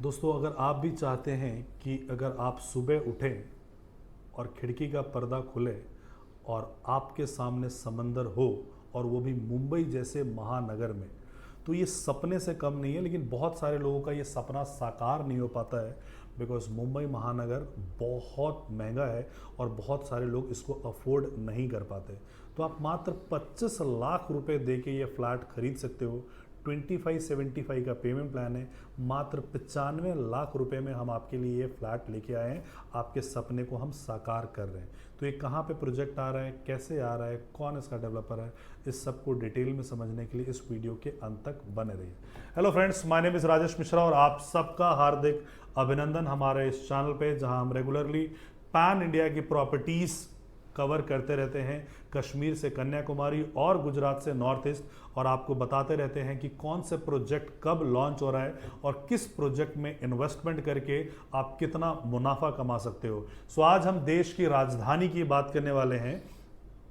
दोस्तों, अगर आप भी चाहते हैं कि अगर आप सुबह उठें और खिड़की का पर्दा खुले और आपके सामने समंदर हो और वो भी मुंबई जैसे महानगर में, तो ये सपने से कम नहीं है। लेकिन बहुत सारे लोगों का ये सपना साकार नहीं हो पाता है बिकॉज मुंबई महानगर बहुत महंगा है और बहुत सारे लोग इसको अफोर्ड नहीं कर पाते। तो आप मात्र 25 लाख रुपए दे के ये फ्लैट खरीद सकते हो। 2575 का पेमेंट प्लान है। मात्र 95 लाख रुपए में हम आपके लिए ये फ्लैट लेके आए हैं। आपके सपने को हम साकार कर रहे हैं। तो ये कहाँ पे प्रोजेक्ट आ रहा है, कैसे आ रहा है, कौन इसका डेवलपर है, इस सब को डिटेल में समझने के लिए इस वीडियो के अंत तक बने रहिए। Hello friends, my name is Rajesh Mishra और आप सबका हार्दिक अभिनंदन हमारे इस चैनल पे, जहां हम रेगुलरली पैन इंडिया की प्रॉपर्टीज कवर करते रहते हैं, कश्मीर से कन्याकुमारी और गुजरात से नॉर्थ ईस्ट, और आपको बताते रहते हैं कि कौन से प्रोजेक्ट कब लॉन्च हो रहा है और किस प्रोजेक्ट में इन्वेस्टमेंट करके आप कितना मुनाफा कमा सकते हो। सो आज हम देश की राजधानी की बात करने वाले हैं।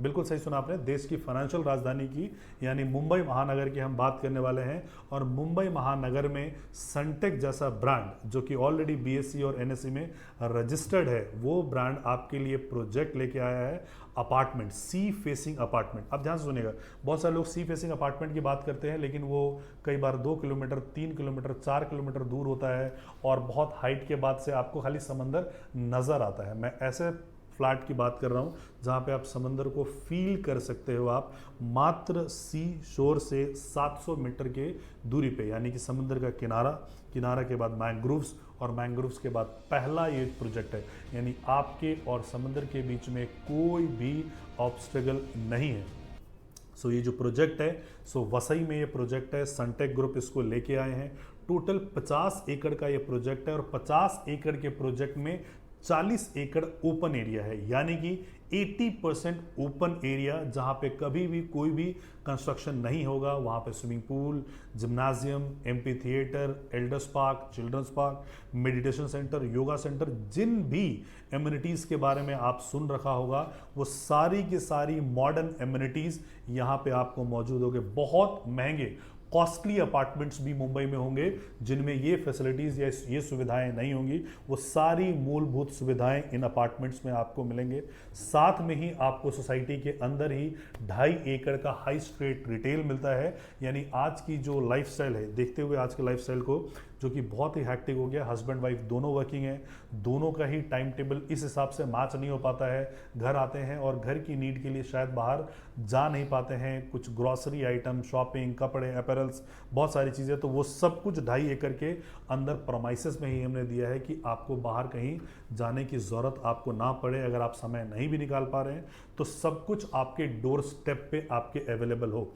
बिल्कुल सही सुना आपने, देश की फाइनेंशियल राजधानी की यानी मुंबई महानगर की हम बात करने वाले हैं। और मुंबई महानगर में सनटेक जैसा ब्रांड, जो कि ऑलरेडी बीएसई और एनएसई में रजिस्टर्ड है, वो ब्रांड आपके लिए प्रोजेक्ट लेके आया है। Apartment, sea facing apartment. अब ध्यान से सुनिएगा, बहुत सारे लोग सी फेसिंग अपार्टमेंट की बात करते हैं लेकिन वो कई बार 2 किलोमीटर, 3 किलोमीटर, 4 किलोमीटर दूर होता है और बहुत हाइट के बाद से आपको खाली समंदर नजर आता है। मैं ऐसे फ्लैट की बात कर रहा हूं जहां पे आप समंदर को फील कर सकते हो। आप मात्र सी शोर से 700 मीटर के दूरी पे, यानी कि समंदर का किनारा, किनारा के बाद मैंग्रोव्स और मैंग्रोव्स के बाद पहला ये प्रोजेक्ट है। यानी आपके और समंदर के बीच में कोई भी ऑब्स्टेकल नहीं है। सो ये जो प्रोजेक्ट है, सो वसई में ये प्रोजेक्ट है। सनटेक ग्रुप इसको लेके आए हैं। टोटल 50 एकड़ का ये प्रोजेक्ट है और 50 एकड़ के प्रोजेक्ट में 40 एकड़ ओपन एरिया है, यानी कि 80% ओपन एरिया, जहां पे कभी भी कोई भी कंस्ट्रक्शन नहीं होगा। वहां पे swimming pool, gymnasium, amphitheatre, elders park, children's park, meditation centre, yoga centre, जिन भी एम्यूनिटीज के बारे में आप सुन रखा होगा, वो सारी की सारी मॉडर्न एम्यूनिटीज यहां पे आपको मौजूद होंगे। बहुत महंगे कॉस्टली अपार्टमेंट्स भी मुंबई में होंगे जिनमें ये फैसिलिटीज या ये सुविधाएं नहीं होंगी। वो सारी मूलभूत सुविधाएं इन अपार्टमेंट्स में आपको मिलेंगे। साथ में ही आपको सोसाइटी के अंदर ही 2.5 एकड़ का हाई स्ट्रीट रिटेल मिलता है। यानी आज की जो लाइफस्टाइल है, देखते हुए आज के लाइफस्टाइल को, जो कि बहुत ही हैक्टिक हो गया, हस्बैंड वाइफ दोनों वर्किंग है, दोनों का ही टाइम टेबल इस हिसाब से मैच नहीं हो पाता है। घर आते हैं और घर की नीड के लिए शायद बाहर जा नहीं पाते हैं, कुछ ग्रॉसरी आइटम, शॉपिंग, कपड़े, अपैरल्स, बहुत सारी चीज़ें, तो वो सब कुछ 2.5 एकड़ के अंदर प्रोमाइसेस में ही हमने दिया है कि आपको बाहर कहीं जाने की ज़रूरत आपको ना पड़े। अगर आप समय नहीं भी निकाल पा रहे हैं तो सब कुछ आपके डोर स्टेप पे आपके अवेलेबल हो।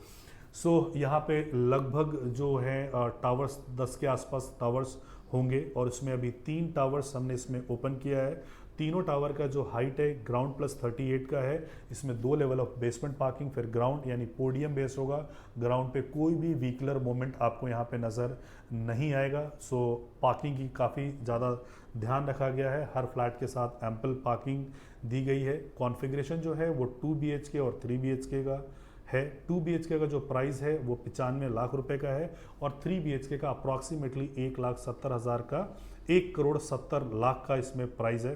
सो यहाँ पे लगभग जो है टावर्स 10 के आसपास टावर्स होंगे और इसमें अभी 3 टावर्स हमने इसमें ओपन किया है। तीनों टावर का जो हाइट है ग्राउंड प्लस 38 का है। इसमें 2 लेवल ऑफ बेसमेंट पार्किंग, फिर ग्राउंड यानी पोडियम बेस होगा। ग्राउंड पे कोई भी व्हीकलर मूवमेंट आपको यहाँ पे नज़र नहीं आएगा। सो पार्किंग की काफ़ी ज़्यादा ध्यान रखा गया है। हर फ्लैट के साथ एम्पल पार्किंग दी गई है। कॉन्फ़िगरेशन जो है वो 2 BHK और 3 BHK का है। 2 BHK का जो प्राइस है वो 95 लाख रुपए का है और 3 BHK का अप्रॉक्सीमेटली 1,70,000 का, 1,70,00,000 का इसमें प्राइस है।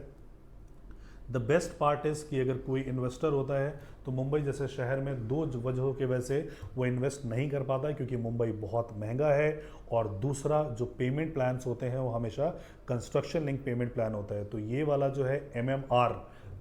द बेस्ट पार्ट इज कि अगर कोई इन्वेस्टर होता है तो मुंबई जैसे शहर में 2 वजहों की वजह से वो इन्वेस्ट नहीं कर पाता है, क्योंकि मुंबई बहुत महंगा है और दूसरा जो पेमेंट प्लान्स होते हैं वो हमेशा कंस्ट्रक्शन लिंक पेमेंट प्लान होता है। तो ये वाला जो है MMR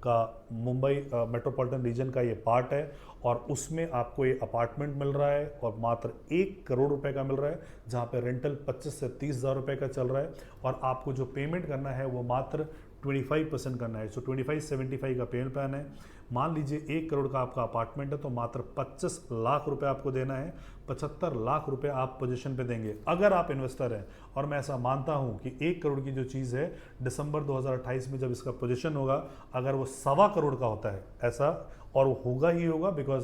का मुंबई मेट्रोपॉलिटन रीजन का ये पार्ट है और उसमें आपको ये अपार्टमेंट मिल रहा है और मात्र 1 करोड़ रुपए का मिल रहा है, जहाँ पे रेंटल 25 से 30 हज़ार रुपए का चल रहा है और आपको जो पेमेंट करना है वो मात्र 25% करना है। सो 2575 का पेमेंट प्लान है। मान लीजिए 1 करोड़ का आपका अपार्टमेंट है तो मात्र 25 लाख रुपए आपको देना है। 75 लाख रुपए आप पोजीशन पे देंगे अगर आप इन्वेस्टर हैं। और मैं ऐसा मानता हूं कि 1 करोड़ की जो चीज़ है, दिसंबर 2028 में जब इसका पोजीशन होगा, अगर वो 1.25 करोड़ का होता है ऐसा, और वो होगा ही होगा बिकॉज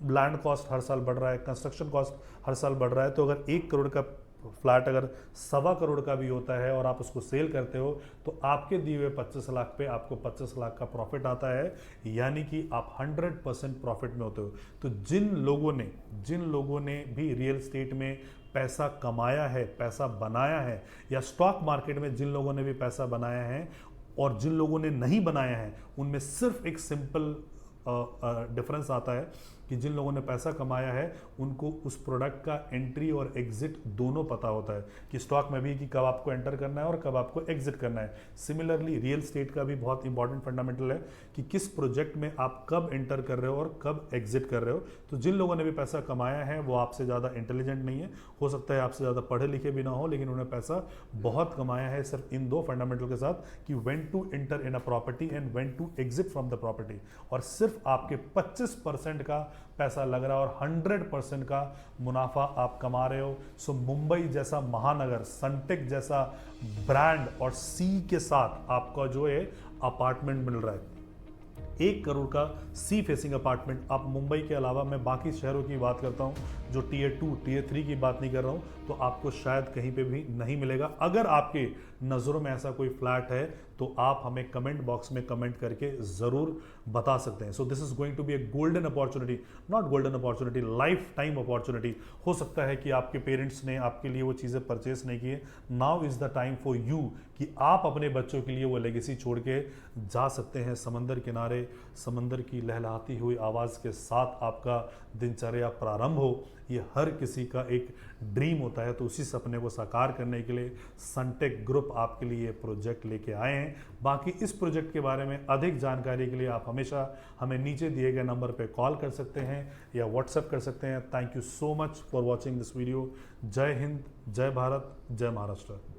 लैंड कॉस्ट हर साल बढ़ रहा है, कंस्ट्रक्शन कॉस्ट हर साल बढ़ रहा है, तो अगर 1 करोड़ का फ्लैट अगर 1.25 करोड़ का भी होता है और आप उसको सेल करते हो तो आपके दिए हुए 25 लाख पे आपको 25 लाख का प्रॉफिट आता है, यानी कि आप 100% प्रॉफिट में होते हो। तो जिन लोगों ने भी रियल एस्टेट में पैसा कमाया है, पैसा बनाया है, या स्टॉक मार्केट में जिन लोगों ने भी पैसा बनाया है और जिन लोगों ने नहीं बनाया है, उनमें सिर्फ एक सिंपल डिफरेंस आता है कि जिन लोगों ने पैसा कमाया है उनको उस प्रोडक्ट का एंट्री और एग्जिट दोनों पता होता है कि स्टॉक में भी कि कब आपको एंटर करना है और कब आपको एग्जिट करना है। सिमिलरली रियल स्टेट का भी बहुत इंपॉर्टेंट फंडामेंटल है कि किस प्रोजेक्ट में आप कब एंटर कर रहे हो और कब एग्जिट कर रहे हो। तो जिन लोगों ने भी पैसा कमाया है वो आपसे ज़्यादा इंटेलिजेंट नहीं है, हो सकता है आपसे ज़्यादा पढ़े लिखे भी ना हो, लेकिन उन्होंने पैसा बहुत कमाया है सिर्फ इन दो फंडामेंटल के साथ कि when to enter in a property and when to exit from the property. और सिर्फ आपके 25% का पैसा लग रहा है और 100% का मुनाफा आप कमा रहे हो। सो मुंबई जैसा महानगर, सनटेक जैसा ब्रांड और सी के साथ आपका जो है अपार्टमेंट मिल रहा है, 1 करोड़ का सी फेसिंग अपार्टमेंट। आप मुंबई के अलावा मैं बाकी शहरों की बात करता हूँ, जो टियर 2 टियर 3 की बात नहीं कर रहा हूँ, तो आपको शायद कहीं पे भी नहीं मिलेगा। अगर आपके नज़रों में ऐसा कोई फ्लैट है तो आप हमें कमेंट बॉक्स में कमेंट करके ज़रूर बता सकते हैं। So this is going to be a golden opportunity, not golden opportunity, lifetime opportunity. हो सकता है कि आपके पेरेंट्स ने आपके लिए वो चीज़ें परचेस नहीं की है, now is the time for you कि आप अपने बच्चों के लिए वो लेगेसी छोड़ के जा सकते हैं। समंदर किनारे, समंदर की लहलहाती हुई आवाज़ के साथ आपका दिनचर्या प्रारंभ हो, ये हर किसी का एक ड्रीम होता है। तो उसी सपने को साकार करने के लिए सनटेक ग्रुप आपके लिए ये प्रोजेक्ट लेके आए हैं। बाकी इस प्रोजेक्ट के बारे में अधिक जानकारी के लिए आप हमेशा हमें नीचे दिए गए नंबर पे कॉल कर सकते हैं या व्हाट्सएप कर सकते हैं। Thank you so much for watching this video. जय हिंद, जय भारत, जय महाराष्ट्र।